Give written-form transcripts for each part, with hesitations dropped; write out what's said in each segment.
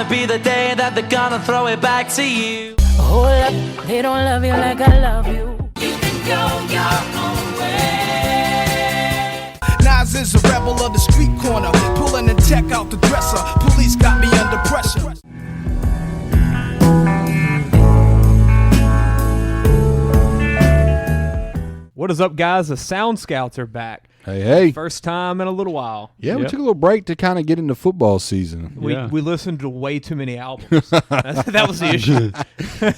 gonna be the day that they're gonna throw it back to you. Hold up, they don't love you like I love you. You can go your own way. Nas is a rebel of the street corner, pulling the tech out the dresser. Police got me under pressure. What is up, guys? The Sound Scouts are back. Hey. First time in a little while. Yeah, we took a little break to kind of get into football season. We listened to way too many albums. That was the issue.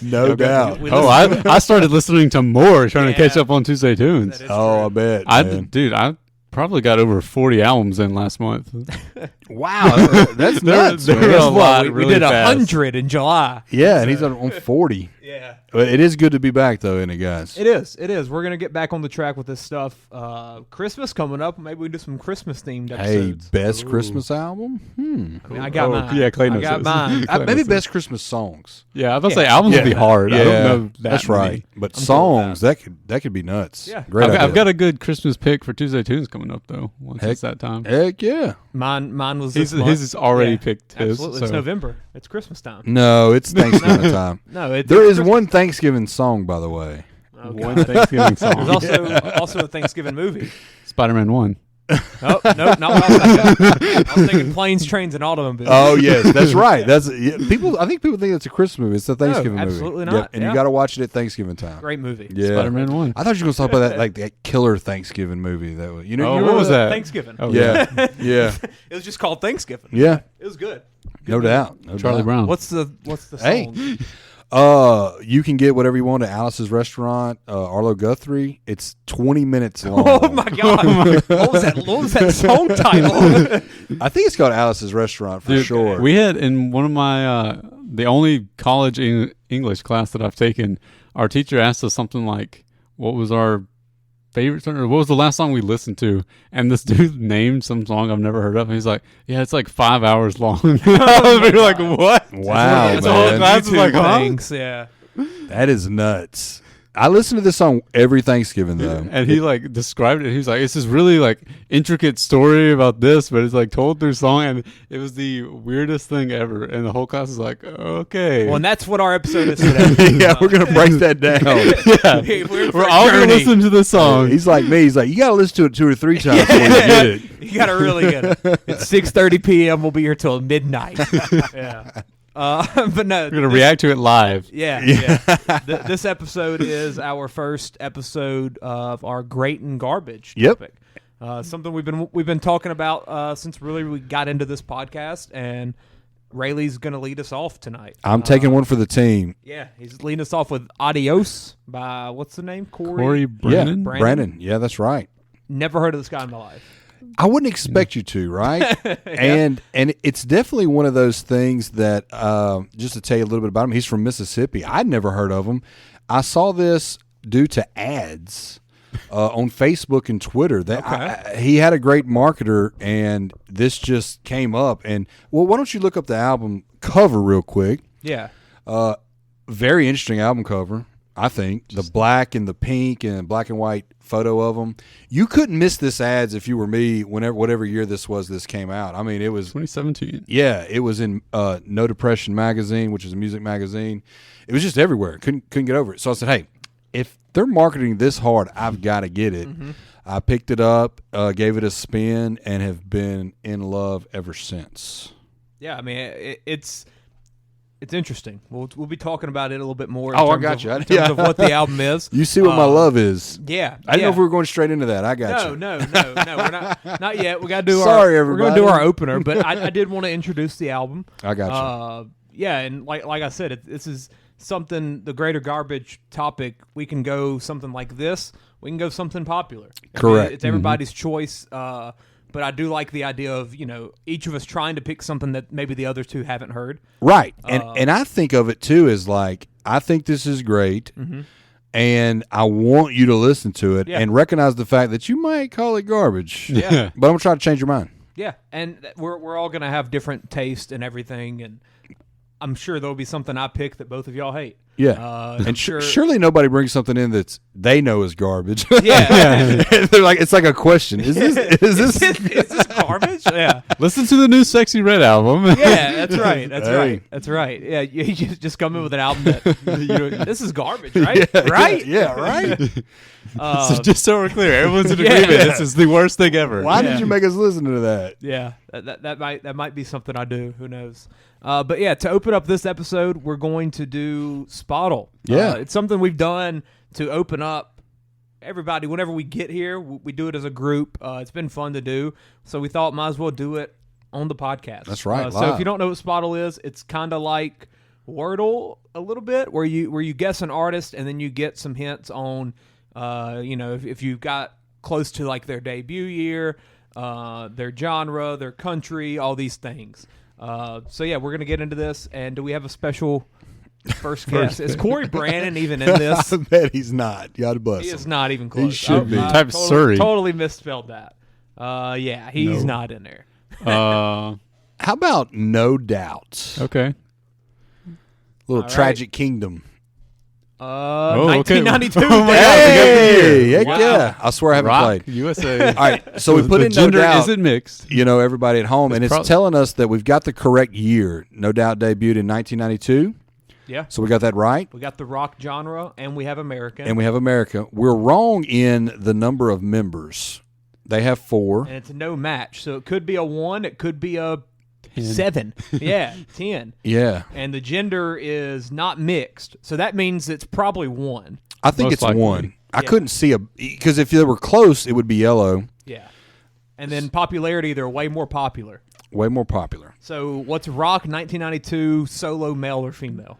No doubt. I started listening to more, trying to catch up on Tuesday Tunes. I bet. I probably got over 40 albums in last month. Wow, that's nuts. There were a lot. We did 100 in July. Yeah, and he's on 40. Yeah. But it is good to be back, though, isn't it, guys? It is. We're going to get back on the track with this stuff. Christmas coming up. Maybe we do some Christmas-themed episodes. Hey, best Christmas album? I mean, I got mine. Yeah, Clay knows I got this. mine. Maybe best Christmas songs. Yeah, I was about to say albums would be hard. Yeah, I don't know that that's many. right. But songs, that could be nuts. Yeah. Great idea. I've got a good Christmas pick for Tuesday Tunes coming up, though, once it's that time. Heck yeah. Mine was His this month. is already picked his. Absolutely. It's November. It's Christmas time. No, it's Thanksgiving time. No, there is one Thanksgiving song, by the way. One Thanksgiving song. There's also a Thanksgiving movie. Spider-Man 1. Oh, no, not what I was thinking. I was thinking Planes, Trains, and Automobiles. Oh, yes, that's right. That's people. I think people think it's a Christmas movie. It's a Thanksgiving movie. Absolutely not. Yep, and you got to watch it at Thanksgiving time. Great movie. Yeah. Spider-Man 1. I thought you were going to talk about that, like that killer Thanksgiving movie. That was, you know, what was that? Thanksgiving. Oh, yeah, yeah, It was just called Thanksgiving. yeah. It was good. No doubt. Charlie Brown. What's the song? Hey. You can get whatever you want at Alice's Restaurant, Arlo Guthrie. It's 20 minutes long. Oh my God! What was that song title? I think it's called Alice's Restaurant for sure. We had in one of my the only college English class that I've taken, our teacher asked us something like, "What was our favorite song, or what was the last song we listened to?" And this dude named some song I've never heard of, and he's like, "Yeah, it's like 5 hours long." We were like, "What?" Wow, That's man. all That's like, huh? things. Yeah. That is nuts. I listen to this song every Thanksgiving, though. And he like described it. He's like, "It's this really like intricate story about this, but it's like told through song." And it was the weirdest thing ever. And the whole class is like, "Okay." Well, and that's what our episode is today. Yeah, we're going to break that down. We're all going to listen to the song. He's like me. He's like, you got to listen to it 2 or 3 times before you get it. You got to really get it. It's 6:30 p.m. We'll be here till midnight. Yeah. But no, We're going to react to it live. Yeah. This episode is our first episode of our Great and Garbage topic. Something we've been talking about since really we got into this podcast, and Railey's going to lead us off tonight. I'm taking one for the team. Yeah, he's leading us off with Adios by, what's the name? Cory Branan? Yeah, Branan. Yeah, that's right. Never heard of this guy in my life. I wouldn't expect you to, right? And it's definitely one of those things that, just to tell you a little bit about him, he's from Mississippi. I'd never heard of him. I saw this due to ads on Facebook and Twitter. He had a great marketer, and this just came up. And, well, why don't you look up the album cover real quick? Yeah. Very interesting album cover, I think. The black and the pink and black and white photo of them. You couldn't miss this ads if you were me. Whatever year this came out. I mean, it was 2017. Yeah, it was in No Depression magazine, which is a music magazine. It was just everywhere. Couldn't get over it. So I said, hey, if they're marketing this hard, I've got to get it. Mm-hmm. I picked it up, gave it a spin, and have been in love ever since. Yeah, I mean, it's interesting. We'll be talking about it a little bit more. I got you. In terms of what the album is. You see what my love is. Yeah. I didn't know if we were going straight into that. I got you. No. We're not yet. We got to do everybody. We're going to do our opener, but I did want to introduce the album. I got you. Yeah, and like I said, this is something, the greater garbage topic. We can go something like this. We can go something popular. Correct. It's everybody's choice. But I do like the idea of, each of us trying to pick something that maybe the other two haven't heard. Right. And I think of it, too, as like, I think this is great, and I want you to listen to it and recognize the fact that you might call it garbage. Yeah. But I'm going to try to change your mind. Yeah. And we're all going to have different taste and everything, and I'm sure there'll be something I pick that both of y'all hate. Yeah, I'm and sure. surely nobody brings something in that's they know is garbage. Yeah. They're like, it's like a question. Is this Is this garbage? Yeah. Listen to the new Sexy Red album. Yeah, that's right. That's Hey. right. That's right. Yeah, you just come in with an album that this is garbage, right? Right? Yeah, right. So just so we're clear, everyone's in Yeah. agreement. This is the worst thing ever. Why Yeah. did you make us listen to that? Yeah, that might be something I do. Who knows? But yeah, to open up this episode, we're going to do Spotle. Yeah. It's something we've done to open up everybody. Whenever we get here, we do it as a group. It's been fun to do, so we thought might as well do it on the podcast. That's right, So live. if you don't know what Spotle is, it's kind of like Wordle a little bit, where you guess an artist and then you get some hints on, if you've got close to like their debut year, their genre, their country, all these things. So yeah, we're gonna get into this. And do we have a special first guest? Is Cory Branan even in this? I bet he's not. God bless He him. is not even close. should be. I Type Surrey. Totally misspelled that. Yeah, he's No. not in there. Uh, How about No Doubt? okay. Little All Tragic Kingdom. okay. 1992. Oh my God, Hey, heck Wow. yeah. I swear I haven't Rock played. USA. All right, so we put the in No gender Doubt. isn't mixed. Everybody at home, and it's prob- telling us that we've got the correct year. No Doubt debuted in 1992, Yeah, so we got that right, we got the rock genre, and we have American, and we have America. We're wrong in the number of members. They have 4. and it's no match. So it could be a 1, it could be a 7. Yeah, 10. Yeah, And the gender is not mixed, so that means it's probably 1. I think Most it's likely. 1. I Yeah. couldn't see because if they were close, it would be yellow. Yeah. And then popularity, they're way more popular. Way more popular. So what's rock 1992 solo male or female?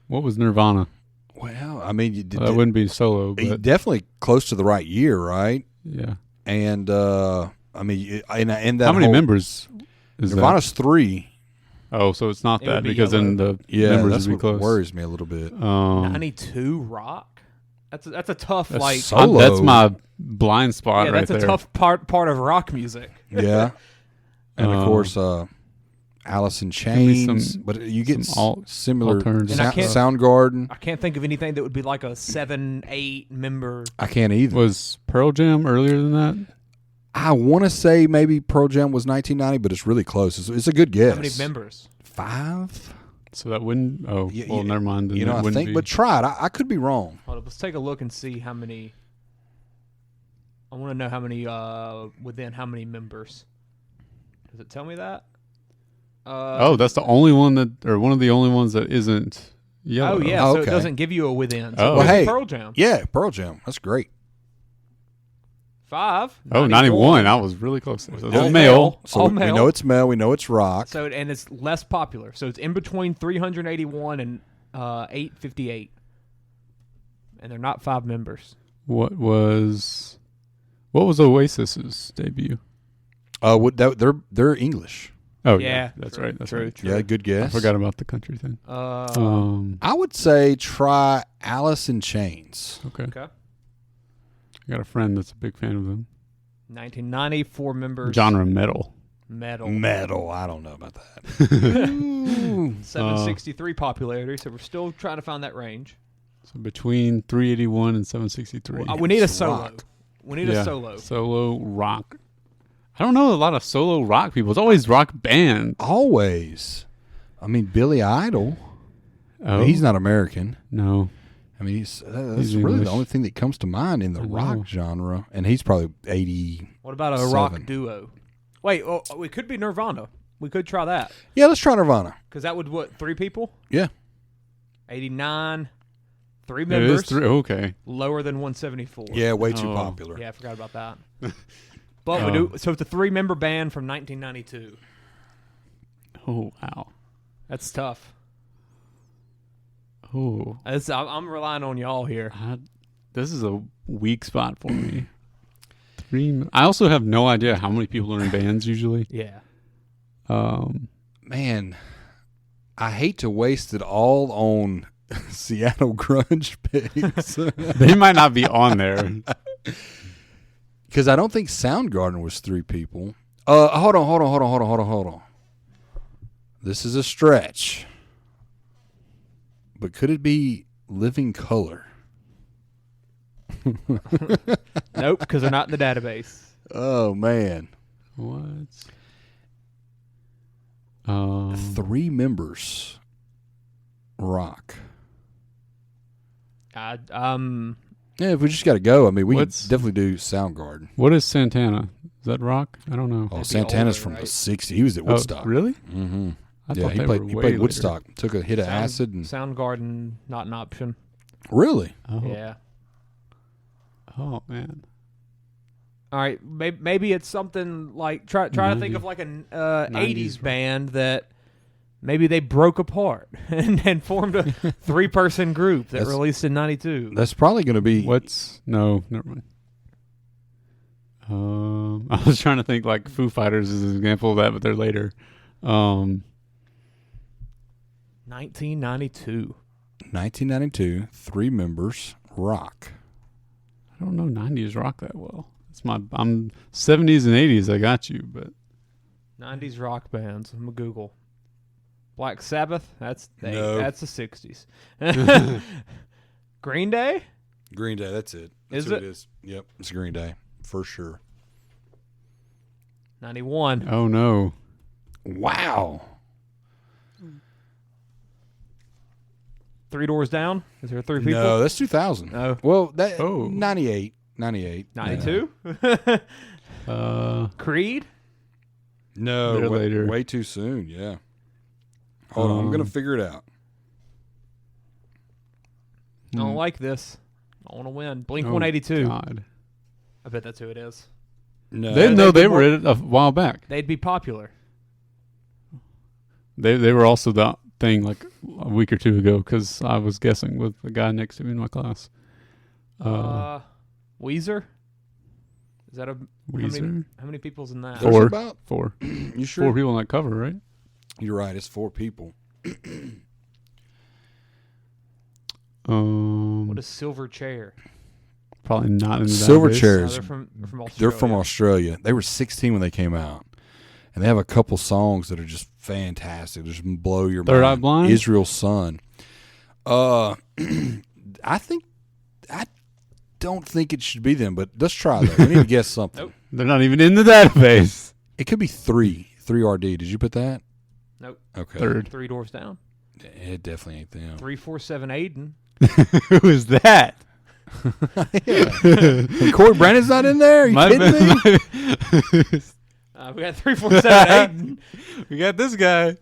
What was Nirvana? Well, I mean, you did, That wouldn't be solo, but definitely close to the right year, right? yeah. And I mean, and that How many whole- members is Nirvana's 3. that? Oh, so it's not It would that be because then the Yeah, members that's would be what close. worries me a little bit. 92 rock? That's a tough That's like so- Solo. That's my blind spot yeah, right that's there. a tough part of rock music. Yeah, and of course, Alice in be Chains. some- But you get some similar alternative And I can't- Soundgarden. I can't think of anything that would be like a 7, 8 member. I can't either. Was Pearl Jam earlier than that? I want to say maybe Pearl Jam was 1990, but it's really close. It's a good guess. How many members? 5? So that wouldn't. Oh, Yeah, well, yeah. never mind. Then You know, that I wouldn't think, be. but try it. I could be wrong. Hold up, let's take a look and see how many. I want to know how many within how many members. Does it tell me that? oh, that's the only one that, or one of the only ones that isn't yellow. Oh yeah, Oh, so it okay. doesn't give you a within. Oh. So Well, hey, Pearl Jam. Yeah, Pearl Jam. That's great. 5. Oh, 91. I was really close. There. So All that's male. male. So All we male. know it's male. We know it's rock. So and it's less popular. So it's in between 381 and 858. And they're not 5 members. What was Oasis's debut? They're English. Oh Yeah, yeah, that's true, right. That's true, right. true. Yeah, good guess. I forgot about the country thing. I would say try Alice in Chains. Okay. Okay. I got a friend that's a big fan of them. 1990, 4 members. Genre metal. Metal. Metal. I don't know about that. 763 popularity. So we're still trying to find that range. So between 381 and 763. We need a It's solo. rock. We need Yeah, a solo. Solo rock. I don't know a lot of solo rock people. It's always rock band. Always. I mean, Billy Idol. Oh, He's not American. No. I mean, that's He's really English. the only thing that comes to mind in the I know. rock genre. And he's probably 80. What about a 7. rock duo? Wait, it could be Nirvana. We could try that. Yeah, let's try Nirvana. Because that would, 3 people? Yeah. 89, 3 It members, is three. Okay. lower than 174. Yeah, way too Oh. popular. Yeah, I forgot about that. But we do. So it's a 3-member band from 1992. Oh, wow. That's tough. Oh. I'm relying on y'all here. This is a weak spot for me. I also have no idea how many people are in bands usually. Yeah. Man, I hate to waste it all on Seattle grunge picks. They might not be on there. Because I don't think Soundgarden was 3 people. Hold on. This is a stretch. but could it be Living Color? Nope, because they're not in the database. Oh man. What? 3 members. Rock. I Yeah, if we just got to go, I mean, we could What's- definitely do Soundgarden. What is Santana? Is that rock? I don't know. Oh, be Santana's older, from right? the '60s. He was at Oh, Woodstock. really? Mm-hmm. I Yeah, thought he they played. were He way played later. Woodstock. Took a hit of acid and Soundgarden, not an option. really. Oh. Yeah. Oh man. All right, maybe it's something like try to think of like an 80s rock. band that maybe they broke apart and formed a 3-person group that That's- released in 92. That's probably going to be What's no? Never mind. I was trying to think like Foo Fighters is an example of that, but they're later. 1992. 1992. 3 members. Rock. I don't know 90s rock that well. I'm 70s and 80s. I got you, but 90s rock bands. I'm gonna Google. Black Sabbath. That's the No. That's the 60s. Green Day. Green Day. That's it. That's Is who it? is. Yep, it's Green Day for sure. 91. oh no. Wow. 3 Doors Down. Is there 3 people? No, that's 2000. No. Well, that Oh. 98. 98. 92. Creed. No, They're way, later. way too soon. Yeah. Hold on, I'm gonna figure it out. I don't like this. I want to win. Blink Oh, 182. God. I bet that's who it is. No, They they'd be were more- in it a while back. They'd be popular. They were also the thing like a week or 2 ago because I was guessing with the guy next to me in my class. Weezer. Is that a Weezer. How many people's in that? There's Four. about 4. you sure? 4 people on that cover, right? You're right. It's 4 people. What is Silver Chair? Probably not in the Silver database. Chair. No, Is- they're from Australia. They're from Australia. They were 16 when they came out, and they have a couple songs that are just fantastic. Just blow your Third Eye mind. Blind? Israel's Son. I don't think it should be them, but let's try that. We need to guess something. Nope. They're not even in the database. It could be 3RD. Did you put that? Nope. Okay. Third. 3 Doors Down. It definitely ain't them. 347 Aiden. Who is that? And Cory Branan's not in there? Are you kidding me? We got 347 Aiden. We got this guy.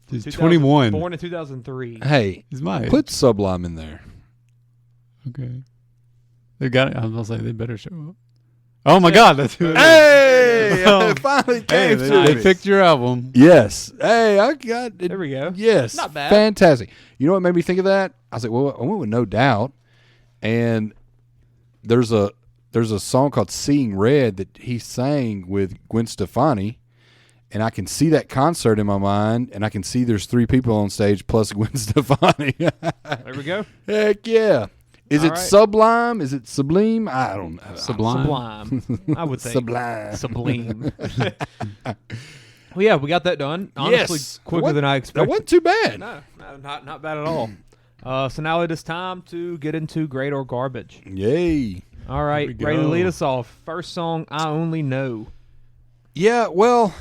He's 2000 21. Born in 2003. Hey, He's my age. put Sublime in there. Okay. They got it. I was gonna say they better show up. Oh my God, that's who it is. Hey, Oh. it finally Hey, came to they me. picked your album. Yes. Hey, I got it. There we go. Yes. Not bad. Fantastic. You know what made me think of that? I was like, well, I went with No Doubt. And there's a song called Seeing Red that he sang with Gwen Stefani. And I can see that concert in my mind. And I can see there's 3 people on stage plus Gwen Stefani. There we go. Heck yeah. Is All it right. Sublime? Is it Sublime? I don't know. Sublime. Sublime. I would think. Sublime. Sublime. Well, yeah, we got that done. Honestly, Yes. quicker than I That expected. wasn't too bad. No, not bad at all. So now it is time to get into great or garbage. Yay. All right, Here we ready to go. lead us off. First song, I Only Know. Yeah, well,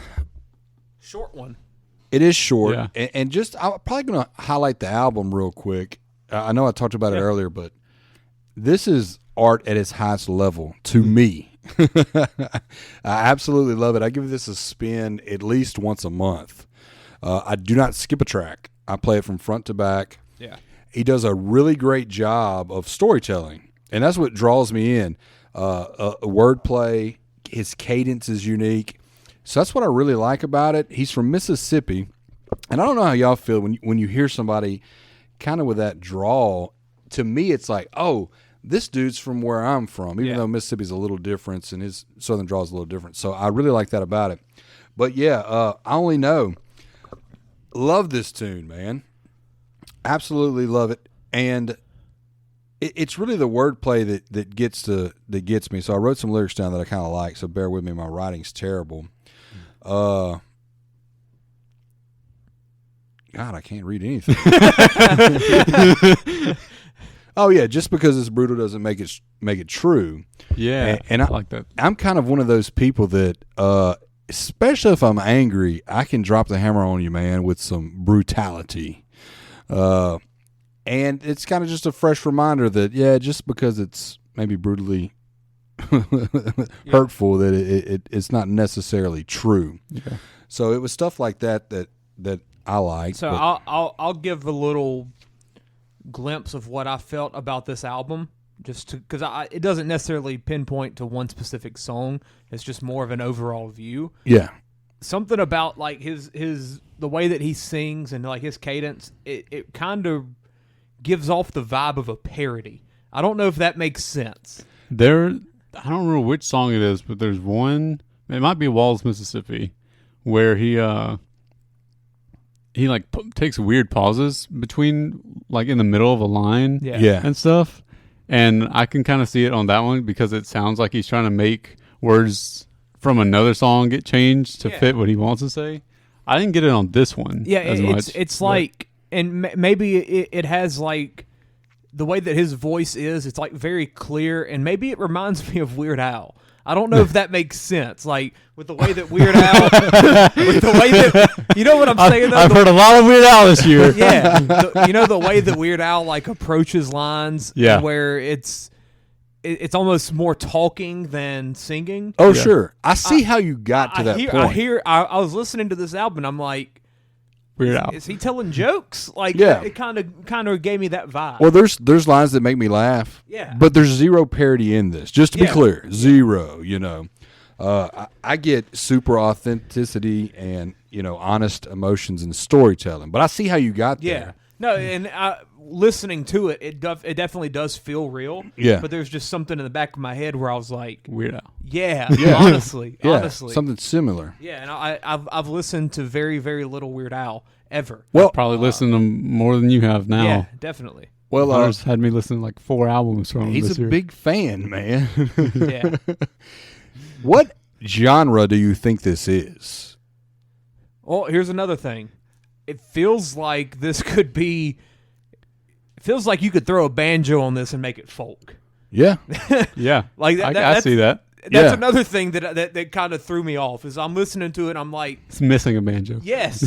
Short one. it is short. Yeah. And just, I'm probably going to highlight the album real quick. I know I talked about it Yeah. earlier, but this is art at its highest level to me. I absolutely love it. I give this a spin at least once a month. I do not skip a track. I play it from front to back. Yeah. He does a really great job of storytelling, and that's what draws me in. Wordplay, his cadence is unique, so that's what I really like about it. He's from Mississippi, and I don't know how y'all feel when you hear somebody kind of with that drawl. To me, it's like, oh, this dude's from where I'm from, even Yeah. though Mississippi's a little different and his southern drawl is a little different. So I really like that about it. But yeah, I Only Know. Love this tune, man. Absolutely love it, and it's really the wordplay that gets me. So I wrote some lyrics down that I kind of like. So bear with me, my writing's terrible. God, I can't read anything. Oh yeah, just because it's brutal doesn't make it true. Yeah, and I like that. I'm kind of one of those people that, especially if I'm angry, I can drop the hammer on you, man, with some brutality. And it's kind of just a fresh reminder that, just because it's maybe brutally hurtful, that it's not necessarily true. Yeah. So it was stuff like that I like. So I'll give a little glimpse of what I felt about this album, just because it doesn't necessarily pinpoint to one specific song. It's just more of an overall view. Yeah. Something about like his the way that he sings and like his cadence, it kind of gives off the vibe of a parody. I don't know if that makes sense. I don't remember which song it is, but there's one. It might be Walls, Mississippi, where he like takes weird pauses between, like in the middle of a line, and stuff. And I can kind of see it on that one because it sounds like he's trying to make words from another song get changed to fit what he wants to say. I didn't get it on this one. Yeah, as much, it's like, and maybe it has like the way that his voice is. It's like very clear, and maybe it reminds me of Weird Al. I don't know if that makes sense. Like with the way that Weird Al, with the way that, you know what I'm saying? I've heard a lot of Weird Al this year. Yeah, the way that Weird Al like approaches lines, where it's almost more talking than singing. Oh, sure. I see how you got to that point. I was listening to this album, and I'm like, Weird Al. Is he telling jokes? Like, it kind of gave me that vibe. Well, there's lines that make me laugh. Yeah. But there's zero parody in this. Just to be clear, zero. You know, I get super authenticity and honest emotions and storytelling. But I see how you got there. Yeah. No, and listening to it, it definitely does feel real. Yeah. But there's just something in the back of my head where I was like, Weird Al. Yeah. Honestly, something similar. Yeah, and I've listened to very, very little Weird Al ever. Well, I've probably listened to more than you have now. Yeah, definitely. Well, Hunter's had me listen to like 4 albums from him. He's a big fan, man. Yeah. What genre do you think this is? Well, here's another thing. It feels like this could be. It feels like you could throw a banjo on this and make it folk. Yeah, yeah. Like I see that. That's another thing that kind of threw me off. Is I'm listening to it, and I'm like, it's missing a banjo. Yes,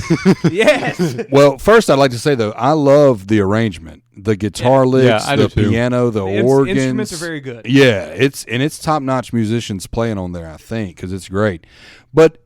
yes. Well, first I'd like to say though, I love the arrangement, the guitar licks, the piano, the organs. Instruments are very good. Yeah, it's top-notch musicians playing on there, I think, because it's great. But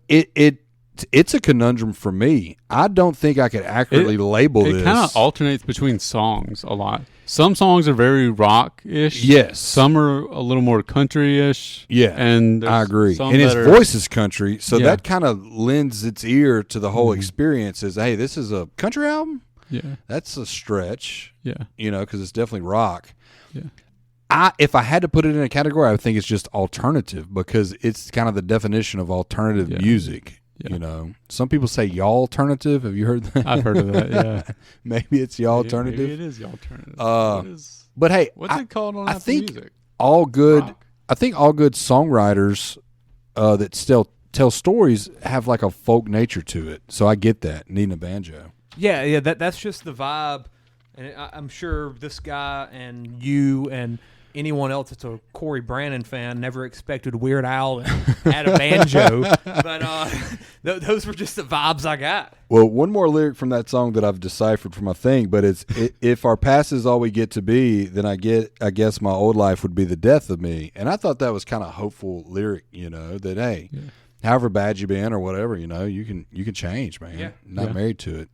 it's a conundrum for me. I don't think I could accurately label this. It kind of alternates between songs a lot. Some songs are very rock-ish. Yes. Some are a little more country-ish. Yeah, and I agree. And his voice is country, so that kind of lends its ear to the whole experience as, hey, this is a country album? Yeah. That's a stretch. Yeah. Because it's definitely rock. Yeah. If I had to put it in a category, I would think it's just alternative because it's kind of the definition of alternative music. Yeah. Some people say y'all alternative. Have you heard that? I've heard of that. Yeah, maybe it's y'all alternative. Maybe it is y'all alternative. But hey, what's it called on I think music? All good. Rock. I think all good songwriters that still tell stories have like a folk nature to it. So I get that needing a banjo. Yeah. That's just the vibe, and I'm sure this guy and you and anyone else that's a Cory Branan fan never expected Weird Al to add a banjo, but those were just the vibes I got. Well, one more lyric from that song that I've deciphered from my thing, but it's if our past is all we get to be, then I guess my old life would be the death of me. And I thought that was kind of a hopeful lyric, that hey, however bad you been or whatever, you can change, man. Yeah. Not married to it.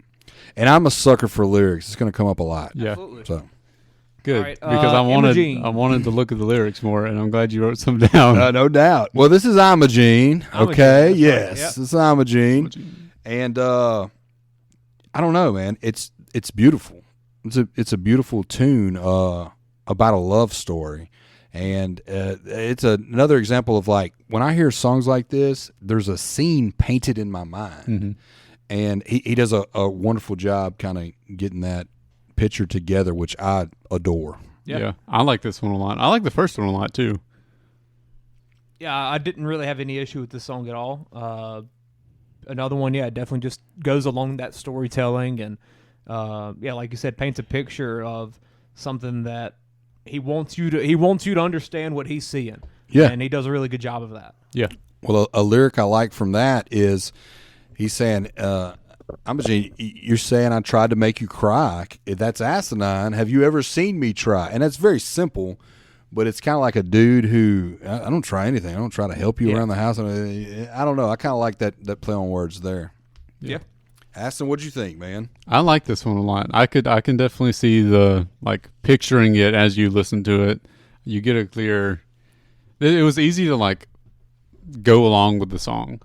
And I'm a sucker for lyrics. It's going to come up a lot. Yeah. Absolutely. So. Good, right, because I wanted to look at the lyrics more, and I'm glad you wrote some down. No doubt. Well, this is Imogene, okay? Yes, right. Yep. This is Imogene. And I don't know, man. It's beautiful. It's a beautiful tune about a love story, and it's another example of like when I hear songs like this, there's a scene painted in my mind, and he does a wonderful job kind of getting that picture together, which I adore. Yeah, I like this one a lot. I like the first one a lot too. Yeah, I didn't really have any issue with this song at all. another one, definitely just goes along that storytelling and, like you said, paints a picture of something that he wants you to understand what he's seeing. Yeah. And he does a really good job of that. Yeah. Well, a lyric I like from that is he's saying, you're saying I tried to make you cry. That's asinine. Have you ever seen me try? And that's very simple, but it's kind of like a dude who, I don't try anything. I don't try to help you around the house. I don't know. I kind of like that play on words there. Yeah. Aston, what'd you think, man? I like this one a lot. I can definitely see the, like, picturing it as you listen to it. You get a clear, it was easy to, like, go along with the song.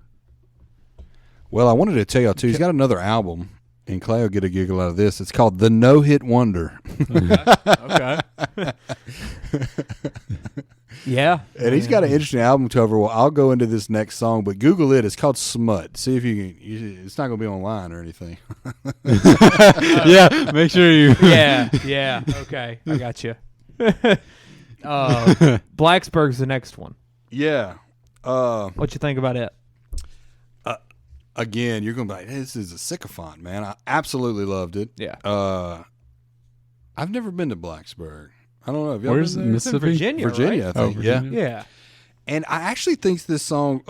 Well, I wanted to tell y'all, too, he's got another album, and Clay will get a giggle out of this. It's called The No Hit Wonder. Okay. Yeah. And he's got an interesting album cover. Well, I'll go into this next song, but Google it. It's called Smut. See if you can. It's not going to be online or anything. Yeah, make sure you. Yeah. Okay, I got you. Blacksburg's the next one. Yeah. What you think about it? Again, you're going to be like, hey, this is a sycophant, man. I absolutely loved it. Yeah. I've never been to Blacksburg. I don't know. Have y'all Where's been there? It's in Mississippi? Virginia, Virginia, right? I think. Virginia. Yeah. And I actually think this song,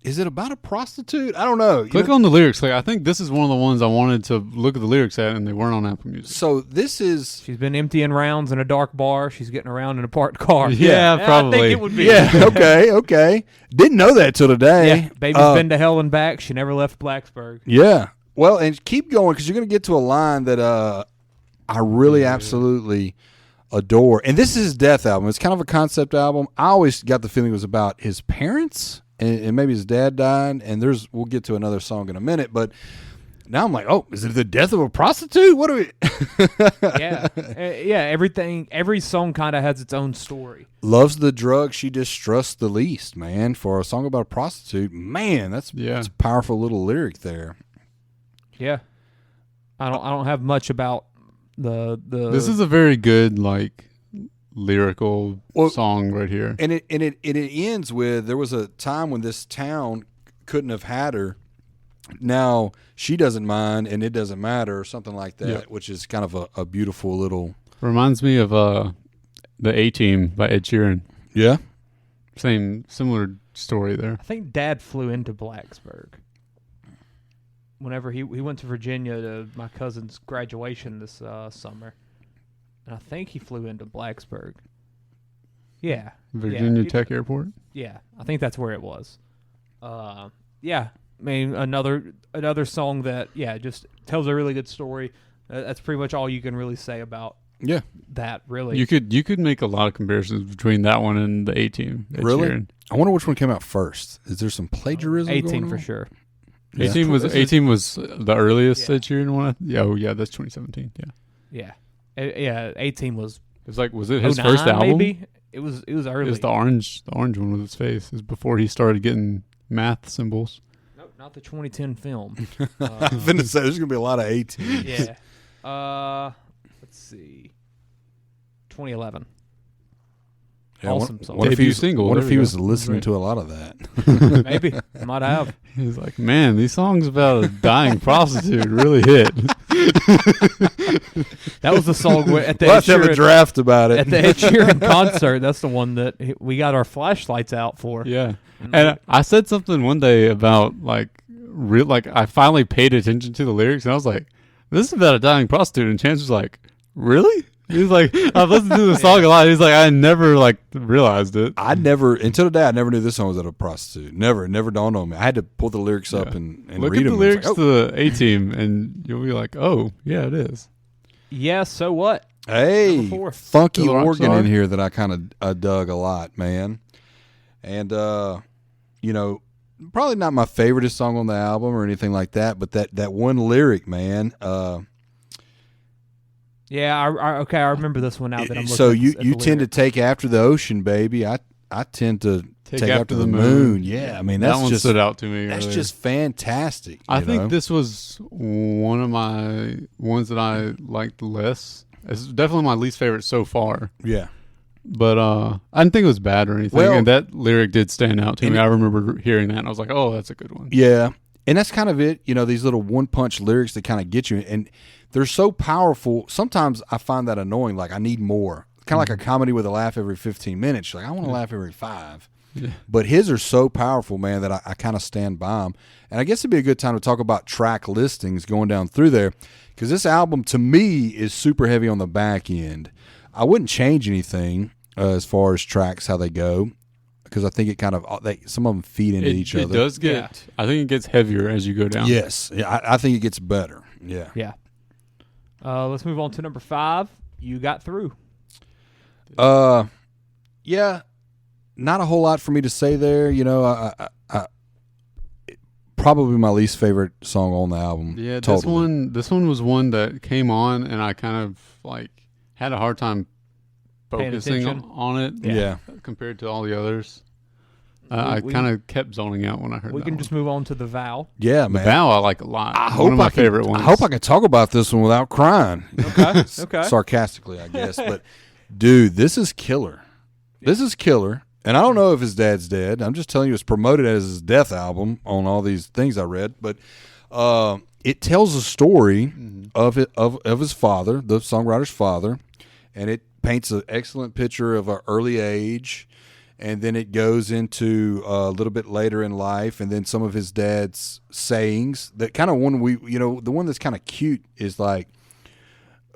is it about a prostitute? I don't know. Click on the lyrics. Like, I think this is one of the ones I wanted to look at the lyrics at, and they weren't on Apple Music. So this is. She's been emptying rounds in a dark bar. She's getting around in a parked car. Yeah, probably. I think it would be. Yeah, okay. Didn't know that till today. Yeah. Baby's been to hell and back. She never left Blacksburg. Yeah. Well, and keep going because you're going to get to a line that I really absolutely adore. And this is his death album. It's kind of a concept album. I always got the feeling it was about his parents and maybe his dad died. And we'll get to another song in a minute. But now I'm like, oh, is it the death of a prostitute? What are we? Yeah. Every song kind of has its own story. Loves the drug she distrusts the least, man. For a song about a prostitute, man, that's a powerful little lyric there. Yeah. I don't have much about the This is a very good, like, lyrical song right here. And it ends with, there was a time when this town couldn't have had her. Now she doesn't mind and it doesn't matter, or something like that, which is kind of a beautiful little. Reminds me of the A-Team by Ed Sheeran. Yeah. Similar story there. I think Dad flew into Blacksburg. Whenever he went to Virginia to my cousin's graduation this summer, and I think he flew into Blacksburg. Yeah, Virginia Tech Airport. Yeah, I think that's where it was. Yeah, I mean another song that just tells a really good story. That's pretty much all you can really say about that. Really, you could make a lot of comparisons between that one and the A-Team. Really, Sheeran. I wonder which one came out first. Is there some plagiarism? A-Team for sure. A-Team was the earliest Ed Sheeran one. Yeah, that's 2017. Yeah. A-Team was. It's like, was it his first album? Maybe it was early. It was the orange one with his face. It was before he started getting math symbols. Nope, not the 2010 film. I'm finna say there's gonna be a lot of A-Team. Yeah. Let's see. 2011. Yeah, awesome song. What if he Debut was single. listening to a lot of that? Maybe. Might have. He's like, man, these songs about a dying prostitute really hit. That was the song at the We'll have to have a draft about it. At the Ed Sheeran concert. That's the one that we got our flashlights out for. Yeah. And I said something one day about, like, I finally paid attention to the lyrics, and I was like, this is about a dying prostitute. And Chance was like, really? He's like, I've listened to the song a lot. He's like, I never realized it. Until today, I never knew this song was about a prostitute. Never dawned on me. I had to pull the lyrics up and look read at them. the lyrics to the A-Team, and you'll be like, oh, yeah, it is. Yeah, so what? Hey, funky The organ Rockstar. in here that I kind of dug a lot, man. And, probably not my favoriteest song on the album or anything like that, but that one lyric, man. Yeah, I remember this one now that I'm looking So at you the tend to lyrics. take after the ocean, baby. I tend to take after the moon. Yeah, I mean that that's one just stood out to me. that's earlier. just fantastic. I you think know? this was one of my ones that I liked less. It's definitely my least favorite so far. Yeah. but I didn't think it was bad or anything. Well, and that lyric did stand out to me. I remember hearing that, and I was like, "Oh, that's a good one." Yeah, and that's kind of it. These little one-punch lyrics that kind of get you, and they're so powerful. Sometimes I find that annoying. Like, I need more. Kind of like a comedy with a laugh every 15 minutes. You're like, I want to laugh every 5. Yeah. But his are so powerful, man, that I kind of stand by them. And I guess it'd be a good time to talk about track listings going down through there, because this album, to me, is super heavy on the back end. I wouldn't change anything as far as tracks, how they go, because I think it kind of some of them feed into each other. It does get, I think it gets heavier as you go down. Yes. Yeah, I think it gets better. Yeah. Yeah. Let's move on to number 5. You Got Through. Yeah, not a whole lot for me to say there. I probably my least favorite song on the album. Yeah, totally. this one was one that came on, and I kind of had a hard time focusing on it. Yeah. Compared to all the others. I kind of kept zoning out when I heard that. We can just move on to The Vow. Yeah, man. The Vow I like a lot. One of my favorite ones. I hope I can talk about this one without crying. Okay. Sarcastically, I guess. But, dude, this is killer. This is killer. And I don't know if his dad's dead. I'm just telling you, it's promoted as his death album on all these things I read. But it tells a story of his father, the songwriter's father, and it paints an excellent picture of an early age. And then it goes into a little bit later in life, and then some of his dad's sayings. That kind of one the one that's kind of cute is like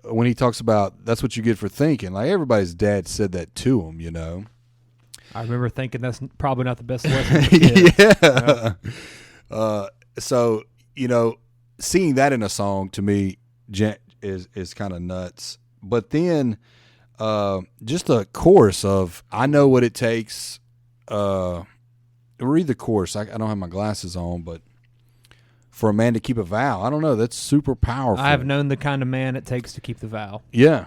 when he talks about that's what you get for thinking. Like, everybody's dad said that to him, I remember thinking that's probably not the best lesson for kids. Yeah. So, seeing that in a song to me is kind of nuts. But then just a chorus of I know what it takes. Read the chorus. I don't have my glasses on, but for a man to keep a vow, I don't know. That's super powerful. I have known the kind of man it takes to keep the vow. Yeah.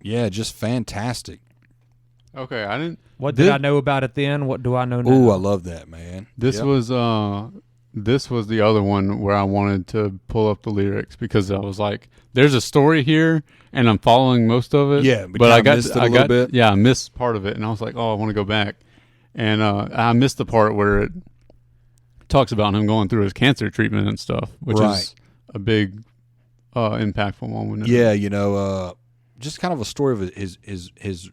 Yeah, just fantastic. Okay, I didn't. What did I know about it then? What do I know now? Ooh, I love that, man. This was the other one where I wanted to pull up the lyrics because I was like, "There's a story here, and I'm following most of it." Yeah, but I missed it a little bit. Yeah, I missed part of it, and I was like, "Oh, I want to go back," and I missed the part where it talks about him going through his cancer treatment and stuff, which is a big, impactful moment. Yeah, just kind of a story of his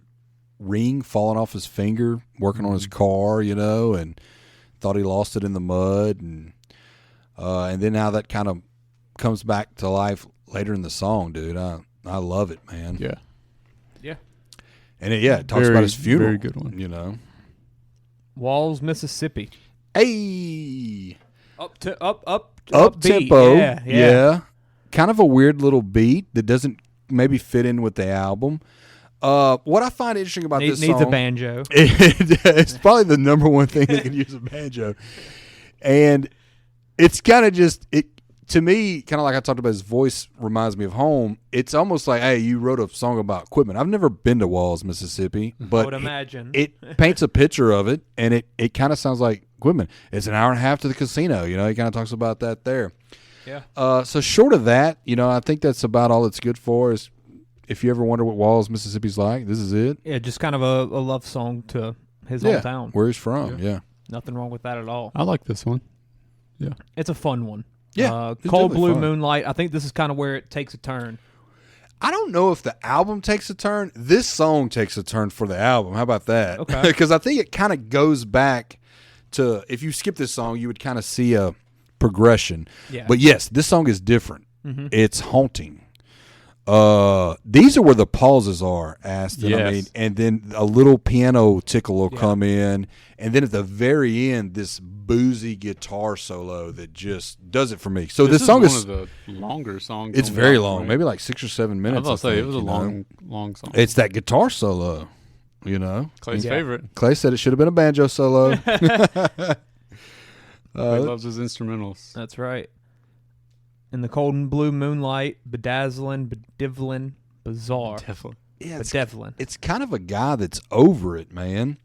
ring falling off his finger, working on his car, and thought he lost it in the mud, and then how that kind of comes back to life later in the song, dude. I love it, man. Yeah. Yeah. And it talks about his funeral. Very good one. Walls, Mississippi. Hey. Up tempo. Yeah. Kind of a weird little beat that doesn't maybe fit in with the album. What I find interesting about this song needs a banjo. It's probably the number one thing that can use a banjo, and it's kind of just it to me. Kind of like I talked about, his voice reminds me of home. It's almost like, hey, you wrote a song about equipment. I've never been to Walls, Mississippi, but I would imagine it paints a picture of it, and it kind of sounds like equipment. It's an hour and a half to the casino. He kind of talks about that there. Yeah. So short of that, I think that's about all it's good for. Is if you ever wonder what Walls, Mississippi's like, this is it. Yeah, just kind of a love song to his hometown. Where he's from, yeah. Nothing wrong with that at all. I like this one. Yeah. It's a fun one. Yeah. Cold Blue Moonlight, I think this is kind of where it takes a turn. I don't know if the album takes a turn. This song takes a turn for the album. How about that? Okay. Because I think it kind of goes back to, if you skip this song, you would kind of see a progression. Yeah. But yes, this song is different. Mm-hmm. It's haunting. These are where the pauses are, Aston. Yes. And then a little piano tickle will come in, and then at the very end, this boozy guitar solo that just does it for me. So this song is one of the longer songs. It's very long, right? Maybe like 6 or 7 minutes. I was about to say it was a long song. It's that guitar solo, Clay's favorite. Clay said it should have been a banjo solo. Clay loves his instrumentals. That's right. In the cold and blue moonlight, bedazzling, bedivling, bizarre. Definitely. Yeah, Bedevlin. it's kind of a guy that's over it, man.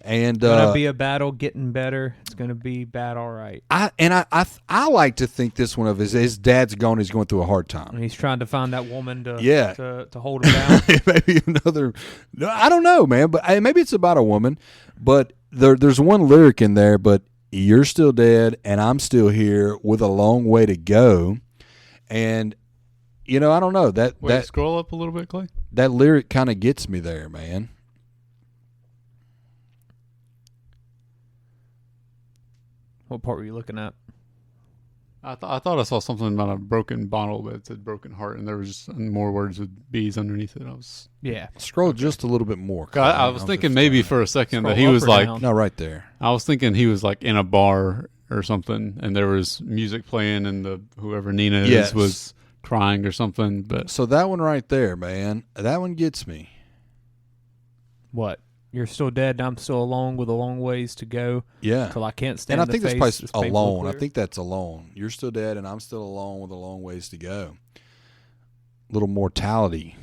And gonna be a battle getting better. It's gonna be bad, all right. I like to think this one of his dad's gone. He's going through a hard time. And he's trying to find that woman to to hold him down. Maybe another. I don't know, man. But maybe it's about a woman. But there's one lyric in there. But you're still dead, and I'm still here with a long way to go. And I don't know that scroll up a little bit, Clay. That lyric kind of gets me there, man. What part were you looking at? I thought I saw something about a broken bottle, but it said broken heart, and there was just more words with B's underneath it. Scroll just a little bit more. I was thinking maybe for a second that he was like, no, right there. I was thinking he was like in a bar or something, and there was music playing, and whoever Nina is was crying or something. But so that one right there, man, that one gets me. What? You're still dead, and I'm still alone with a long ways to go. Yeah. Till I can't stand. And I think this place is alone. I think that's alone. You're still dead, and I'm still alone with a long ways to go. Little mortality.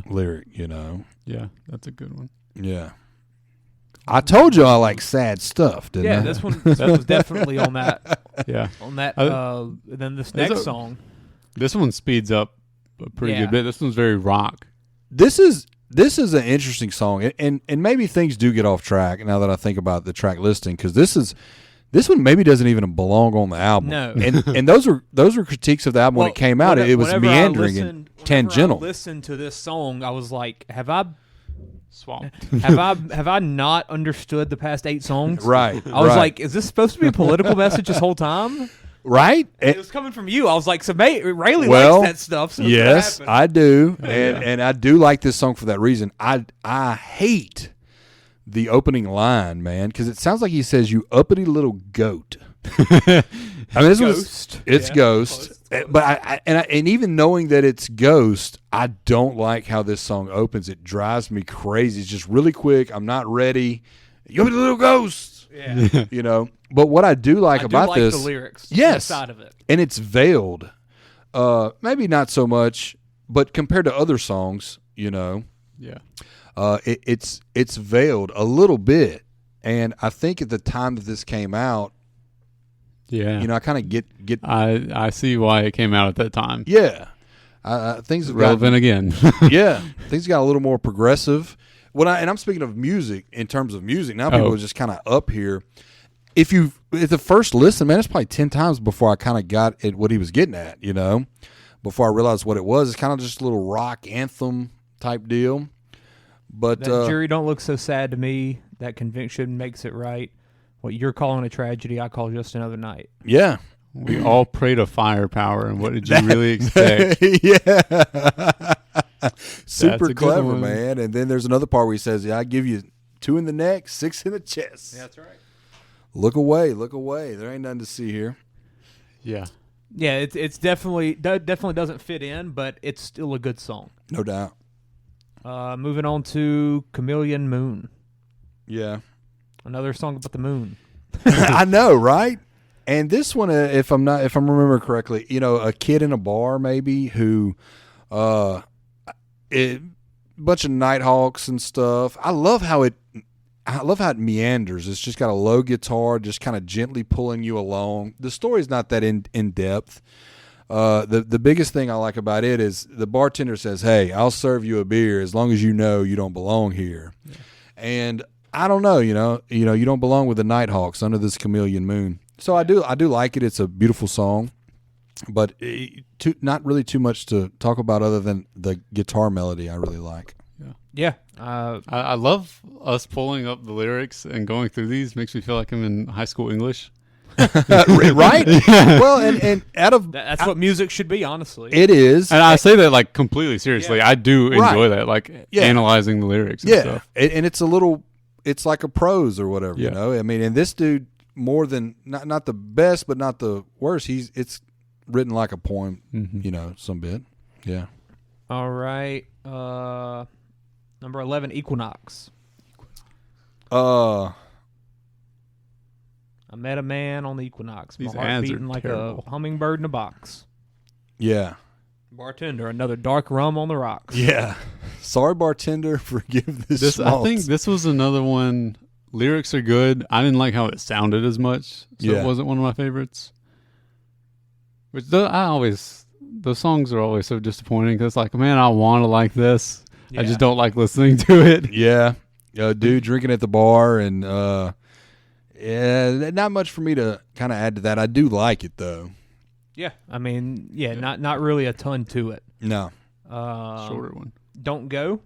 Lyric, Yeah, that's a good one. Yeah. I told you I like sad stuff, didn't I? Yeah, this one was definitely on that. Yeah. On that. And then this next song. This one speeds up a pretty good bit. This one's very rock. This is an interesting song, and maybe things do get off track now that I think about the track listing, because this one maybe doesn't even belong on the album. No, and those were critiques of the album when it came out. It was meandering and tangential. When I listened to this song, I was like, have I swamped? have I not understood the past 8 songs? Right. I was like, is this supposed to be a political message this whole time? Right. It was coming from you. I was like, so Railey likes that stuff. So yes, I do, and I do like this song for that reason. I hate the opening line, man, because it sounds like he says, "You uppity little goat." I mean, it's Ghost. Close. But and even knowing that it's Ghost, I don't like how this song opens. It drives me crazy. It's just really quick. I'm not ready. You uppity little ghost. Yeah. But what I do like about this, the lyrics, side of it, and it's veiled. Maybe not so much, but compared to other songs, it's veiled a little bit. And I think at the time that this came out, I kind of get. I see why it came out at that time. Yeah, things have relevant again. Yeah, things got a little more progressive. And I'm speaking of music in terms of music. Now people are just kind of up here. If the first listen, man, it's probably 10 times before I kind of got at what he was getting at, before I realized what it was. It's kind of just a little rock anthem type deal. But that jury don't look so sad to me. That conviction makes it right. What you're calling a tragedy, I call just another night. Yeah. We all pray to firepower, and what did you really expect? Yeah. Super clever, man. And then there's another part where he says, I give you 2 in the neck, 6 in the chest. Yeah, that's right. Look away. There ain't nothing to see here. Yeah. Yeah, it's definitely doesn't fit in, but it's still a good song. No doubt. Moving on to Chameleon Moon. Yeah. Another song about the moon. I know, right? And this one, if I'm remembering correctly, a kid in a bar maybe who, bunch of Nighthawks and stuff. I love how it meanders. It's just got a low guitar, just kind of gently pulling you along. The story's not that in depth. The biggest thing I like about it is the bartender says, "Hey, I'll serve you a beer as long as you know you don't belong here." Yeah. And I don't know, you don't belong with the Nighthawks under this chameleon moon. So I do like it. It's a beautiful song, but not really too much to talk about other than the guitar melody I really like. Yeah. I love us pulling up the lyrics and going through these. Makes me feel like I'm in high school English. Right? Well, and that's what music should be, honestly. It is. And I say that like completely seriously. Yeah. I do enjoy that, like analyzing the lyrics and stuff. And it's like a prose or whatever, I mean, and this dude, more than not the best, but not the worst. It's written like a poem, some bit. Yeah. All right. Number 11, Equinox. I met a man on the Equinox. These My heart ads beating are like terrible. a hummingbird in a box. Yeah. Bartender, another dark rum on the rocks. Yeah. Sorry, bartender. Forgive this. I think this was another one lyrics are good. I didn't like how it sounded as much, so Yeah. it wasn't one of my favorites. Which the songs are always so disappointing because like, man, I want to like this. I just don't like listening to it. Yeah. Dude drinking at the bar and not much for me to kind of add to that. I do like it though. Yeah, I mean, not really a ton to it. No. Shorter one. Don't Go.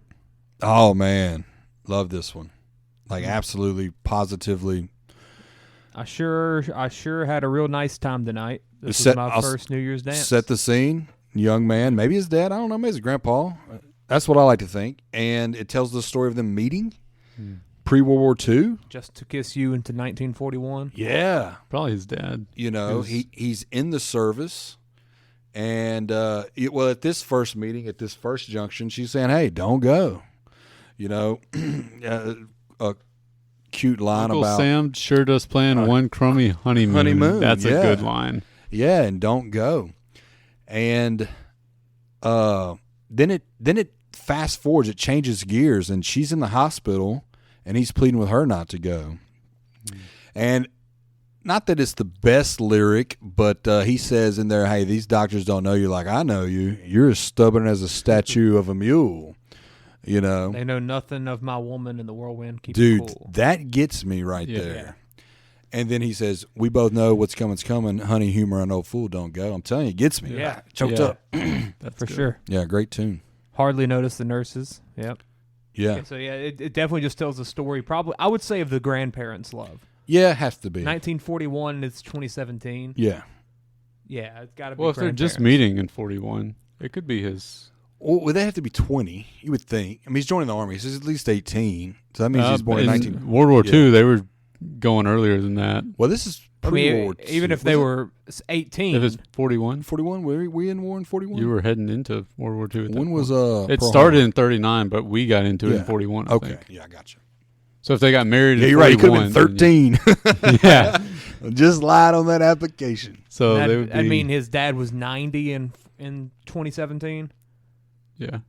Oh man, love this one. Like absolutely, positively. I sure had a real nice time tonight. This was my first New Year's dance. Set the scene. Young man, maybe his dad. I don't know. Maybe his grandpa. That's what I like to think. And it tells the story of them meeting pre-World War II. Just to Kiss You into 1941. Yeah, Probably his dad. you know he's in the service, and at this first meeting, at this first junction, she's saying, "Hey, don't go." You know, a cute line Uncle about Sam sure does plan one crummy honeymoon. Honeymoon, That's yeah. a good line. yeah, and don't go, and then it fast forwards, it changes gears, and she's in the hospital, and he's pleading with her not to go, and. Not that it's the best lyric, but he says in there, "Hey, these doctors don't know you like I know you. You're as stubborn as a statue of a mule." You know, They know nothing of my woman in the whirlwind. Keep dude, it cool. that gets me right there. And then he says, "We both know what's coming's coming. Honey, humor, an old fool don't go." I'm telling you, it gets me. Yeah. Choked Yeah. up. That's For good. sure. Yeah, great tune. Hardly Notice the Nurses. Yep. Yeah, So it definitely just tells a story. Probably, I would say, of the grandparents' love. yeah, it has to be. 1941. It's 2017. Yeah. Yeah, it's got to be. Well, if they're just grandparents. meeting in 41, it could be his. Well, they have to be 20. You would think. I mean, he's joining the army. So he's at least 18. So that means he's born in 19. World War Yeah. II, they were going earlier than that. Well, this is I pre-World mean, War even II. if they Was it were 18, If it's 41, 41, were we in war in 41? you were heading into World War II. At that When was point. It Pearl started Harbor? in 39, but we got into it Yeah. in 41. I Okay, think. yeah, I got you. So if they got married, Yeah, in you're right. He could have 41, been 13. then yeah. Just lied on that application. So that- they would be. I mean, his dad was 90 in 2017, yeah,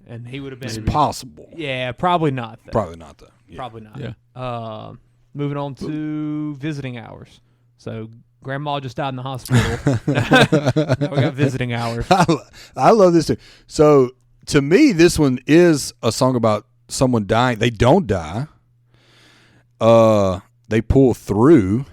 and he would have been. It's possible. Yeah, probably not. Though. Probably not, though. Yeah. Probably not. yeah. Moving on to visiting hours. So grandma just died in the hospital. Now we got visiting hours. I love this too. So to me, this one is a song about someone dying. They don't die. They pull through,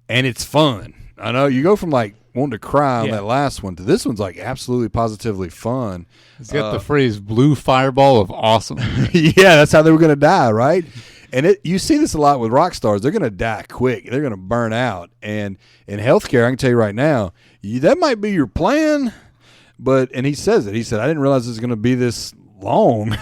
and it's fun. I know you go from like wanting to cry on Yeah. that last one to this one's like absolutely positively fun. It's got the phrase "blue fireball of awesome." Yeah, that's how they were going to die, right? And you see this a lot with rock stars. They're going to die quick. They're going to burn out. And in healthcare, I can tell you right now, that might be your plan. And he says it. He said, "I didn't realize it was going to be this long."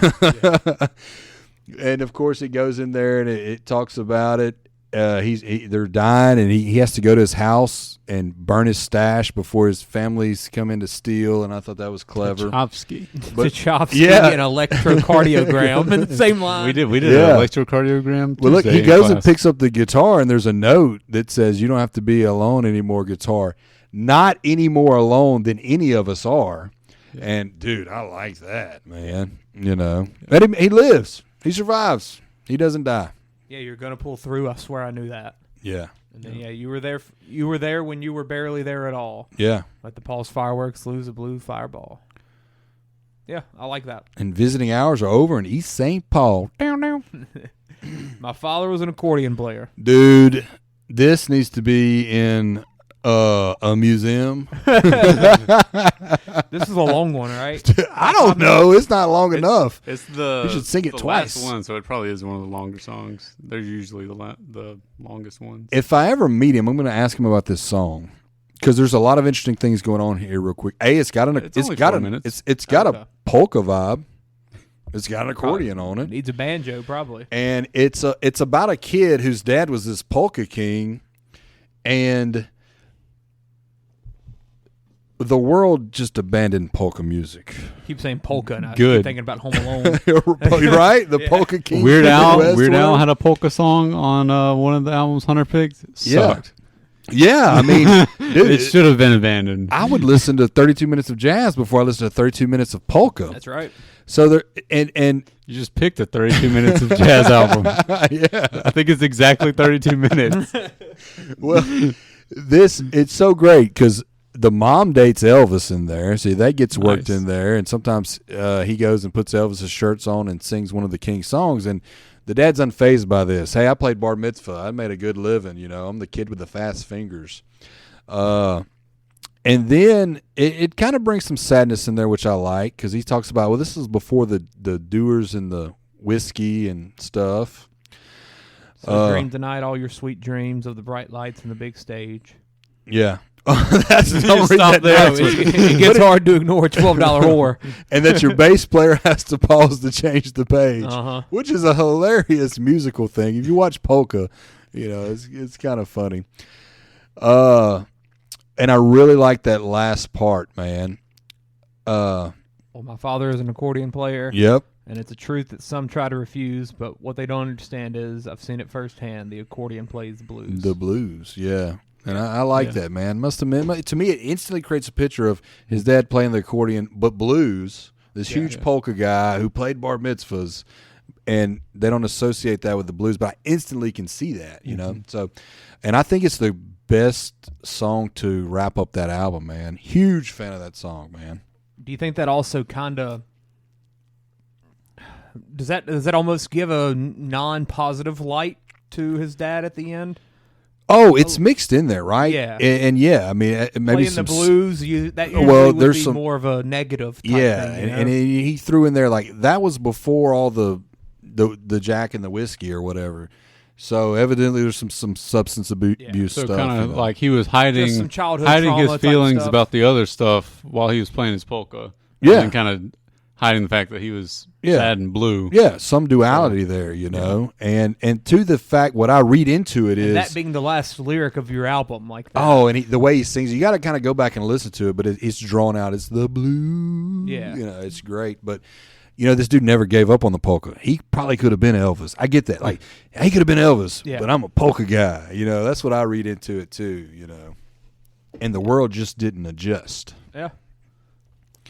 And of course, it goes in there and it talks about it. They're dying, and he has to go to his house and burn his stash before his families come in to steal. And I thought that was clever. Chopsky. Tchaikovsky Yeah. and electrocardiogram in the same line. We did Yeah. an electrocardiogram. Well, look, Tuesday he in goes and class. picks up the guitar, and there's a note that says, "You don't have to be alone anymore, guitar. Not any more alone than any of us are." Yeah. And, dude, I like that, man. You know. But he lives. He survives. He doesn't die. Yeah, you're gonna pull through. I swear, I knew that. Yeah. And then you were there. You were there when you were barely there at all. Yeah. Let the Paul's fireworks lose a blue fireball. Yeah, I like that. And visiting hours are over in East St. Paul. My father was an accordion player. Dude, this needs to be in a museum. This is a long one, right? I don't know. It's not long enough. It's the. You should sing it the twice. Last one, so it probably is one of the longer songs. They're usually the longest ones. If I ever meet him, I'm going to ask him about this song because there's a lot of interesting things going on here. Real quick, it's got only 4 minutes. It's got Okay. a polka vibe. It's got an accordion on it, Needs a banjo, probably. and it's about a kid whose dad was this polka king, and the world just abandoned polka music. Keep saying polka, and I Good. keep thinking about Home Alone. Right? The polka king. Weird from the Al. Midwest Weird Al world. had a polka song on one of the albums Hunter picked. Yeah. Sucked. Yeah, I mean, dude, It should have been abandoned. I would listen to 32 minutes of jazz before I listen to 32 minutes of polka. That's right. So there, and You just picked a 32 minutes of jazz album. Yeah. I think it's exactly 32 minutes. Well, it's so great because the mom dates Elvis in there. See, that gets worked Nice. in there, and sometimes he goes and puts Elvis's shirts on and sings one of the King songs, and the dad's unfazed by this. Hey, I played bar mitzvah. I made a good living. I'm the kid with the fast fingers. And then it kind of brings some sadness in there, which I like, because he talks about, well, this is before the doers and the whiskey and stuff. So dream tonight all your sweet dreams of the bright lights and the big stage. Yeah. That's don't read Stop that there. down. It gets hard to ignore a $12 whore. And that your bass player has to pause to change the page, Uh-huh. which is a hilarious musical thing. If you watch polka, it's kind of funny. And I really like that last part, man. Well, my father is an accordion player. Yep. And it's a truth that some try to refuse, but what they don't understand is I've seen it firsthand. The accordion plays the blues. The blues, yeah. And I like that, man. Must admit, to me, it instantly creates a picture of his dad playing the accordion, but blues, this huge polka guy who played bar mitzvahs, and they don't associate that with the blues, but I instantly can see that, So, and I think it's the best song to wrap up that album, man. Huge fan of that song, man. Do you think that also kind of does that almost give a non-positive light to his dad at the end? Oh, it's mixed in there, right? Yeah. And yeah, I mean, maybe playing some the blues, that usually would there's be some more of a negative type thing. and he threw in there like that was before all the Jack and the whiskey or whatever. So evidently there's some substance abuse So stuff. kind of like he was Just hiding some childhood hiding trauma his type feelings stuff. about the other stuff while he was playing his polka. Yeah. And kind of hiding the fact that he was sad and blue. Yeah, some duality there, and to the fact what I read into it is that being the last lyric of your album, like that. oh, and the way he sings, you got to kind of go back and listen to it, but it's drawn out. It's the blues. Yeah. It's great, but. This dude never gave up on the polka. He probably could have been Elvis. I get that. Like, he could have been Elvis, but I'm a polka guy. That's what I read into it too, And the world just didn't adjust. Yeah.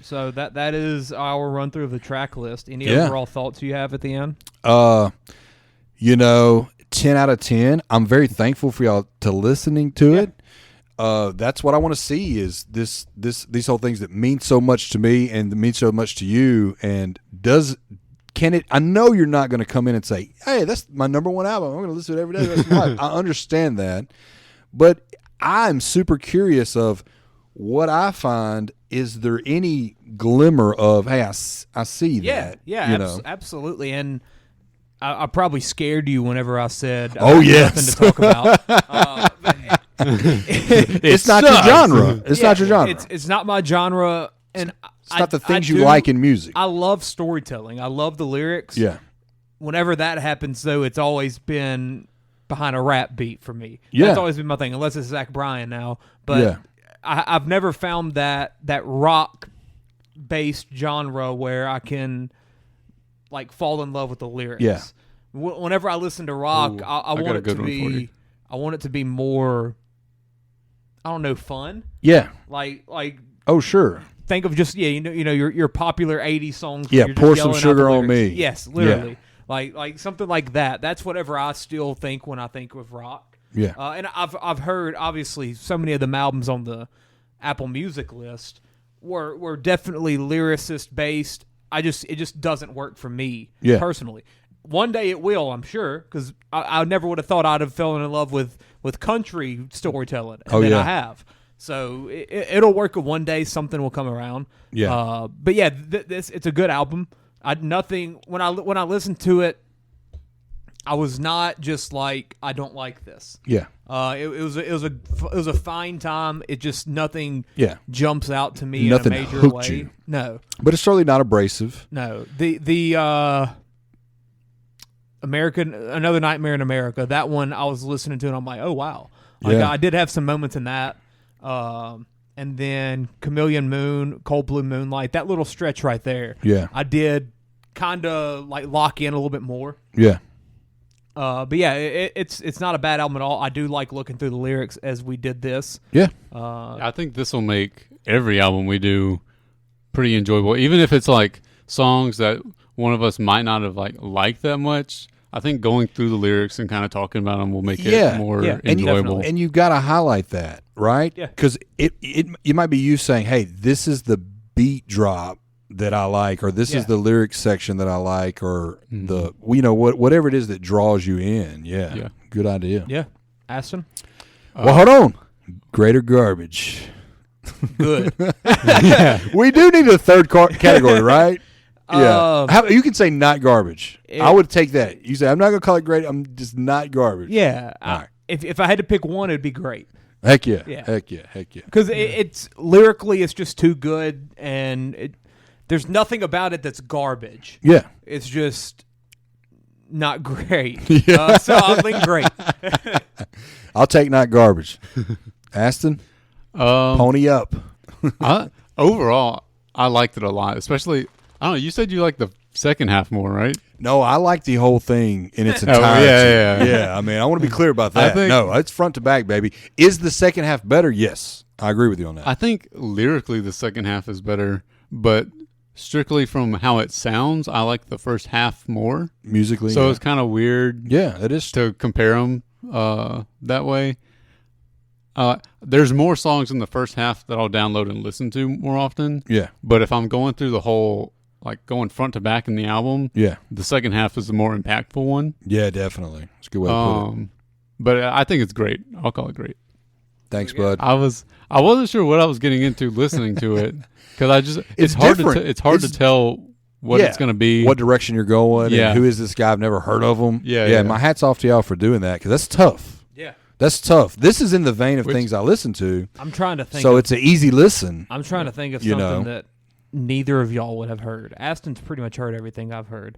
So that is our run through of the track list. Any overall thoughts you have at the end? 10 out of 10. I'm very thankful for y'all to listening to it. That's what I want to see is these whole things that mean so much to me and that mean so much to you. And can it? I know you're not going to come in and say, "Hey, that's my number one album. I'm going to listen to it every day." That's my life. I understand that, but I'm super curious of what I find. Is there any glimmer of, hey, I see that? Yeah, absolutely. And I probably scared you whenever I said, "Oh yes, nothing to talk about." It's not your genre. It's not your genre. It's not my genre, and it's not the things you like in music. I love storytelling. I love the lyrics. Yeah. Whenever that happens, though, it's always been behind a rap beat for me. Yeah. That's always been my thing, unless it's Zach Bryan now. But I've never found that rock-based genre where I can like fall in love with the lyrics. Yeah. Whenever I listen to rock, I want it to be. I want it to be more. I don't know, fun. Yeah. Like. Oh sure. Think of just your popular '80s songs. Yeah, where you're Pour just Some yelling out Sugar the on lyrics. Me. Yes, literally. Like something like that. That's whatever I still think when I think of rock. Yeah. And I've heard obviously so many of them albums on the Apple Music list were definitely lyricist based. It just doesn't work for me personally. One day it will, I'm sure, because I never would have thought I'd have fallen in love with country storytelling, and then I have. So it'll work one day. Something will come around. Yeah. But yeah, it's a good album. When I listened to it, I was not just like I don't like this. Yeah. It was a fine time. It just nothing. Yeah. Jumps out to me Nothing in a major hooked way. you. No. But it's certainly not abrasive. No. The Another Nightmare in America. That one I was listening to and I'm like, oh wow. Like I did have some moments in that. And then Chameleon Moon, Cold Blue Moonlight, that little stretch right there. Yeah. I did kind of like lock in a little bit more. Yeah. But yeah, it's not a bad album at all. I do like looking through the lyrics as we did this. Yeah. I think this will make every album we do pretty enjoyable, even if it's like songs that one of us might not have liked that much. I think going through the lyrics and kind of talking about them will make Yeah. it more Yeah. enjoyable. And you've got to highlight that, right? Yeah. Because it might be you saying, hey, this is the beat drop that I like, or this is the lyrics section that I like, or the whatever it is that draws you in. Yeah. Yeah. Good idea. Yeah. Aston? Well, hold on. Greater garbage. Good. We do need a third category, right? Yeah. You can say not garbage. I would take that. You say, I'm not going to call it great. I'm just not garbage. Yeah. All right. If I had to pick one, it'd be great. Heck yeah. Yeah. Heck yeah. Heck yeah. Because it's lyrically, it's just too good, and there's nothing about it that's garbage. Yeah. It's just not great. Yeah. So I'll think great. I'll take not garbage. Aston, pony up. Overall, I liked it a lot. Especially, I don't know. You said you liked the second half more, right? No, I like the whole thing in its Oh, entirety. yeah. I mean, I want to be clear about that. No, it's front to back, baby. Is the second half better? Yes. I agree with you on that. I think lyrically the second half is better, but strictly from how it sounds, I like the first half more. Musically. So it's kind of weird. Yeah, it is. To compare them that way. There's more songs in the first half that I'll download and listen to more often. Yeah. But if I'm going through the whole, going front to back in the album, Yeah. the second half is the more impactful one. Yeah, definitely. It's a good way to put it. But I think it's great. I'll call it great. Thanks, bud. I wasn't sure what I was getting into listening to it because it's hard different. It's hard to tell what it's going to be, what direction you're going, Yeah. and who is this guy? I've never heard of him. Yeah. My hat's off to y'all for doing that because that's tough. Yeah. That's tough. This is in the vein of things I listen to, I'm trying to think. so it's an easy listen. I'm trying to think of You something know. that neither of y'all would have heard. Aston's pretty much heard everything I've heard.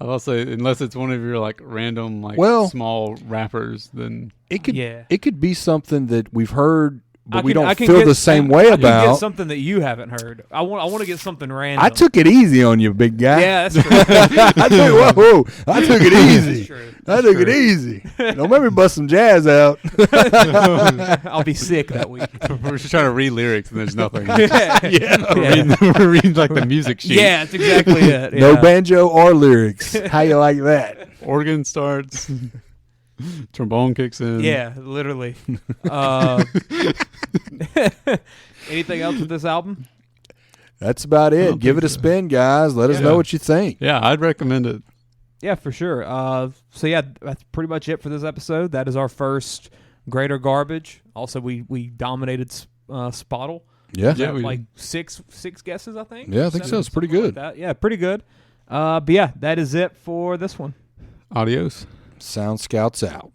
I'll say unless it's one of your random small rappers, then It could Yeah. it could be something that we've heard, but we I don't can feel get- the same way I can about. get something that you haven't heard. I want to get something random. I took it easy on you, big guy. Yeah, that's true. I took I took it easy. true. I took it easy. Don't make me bust some jazz out. I'll be sick that week. we're just trying to read lyrics and there's nothing. Yeah. We're reading the music sheet. Yeah, that's exactly it. No Yeah. banjo or lyrics. How you like that? Organ starts, trombone kicks in. Yeah, literally. Anything else with this album? That's about it. Give it a spin, guys. Let us know what you think. Yeah, I'd recommend it. Yeah, for sure. So yeah, that's pretty much it for this episode. That is our first Greater Garbage. Also, we dominated Spotle. Yeah. Yeah, we- like six guesses, I think. Yeah, I think so. It's pretty Something good. like that. Yeah, pretty good. But yeah, that is it for this one. Adios. Sound Scouts out.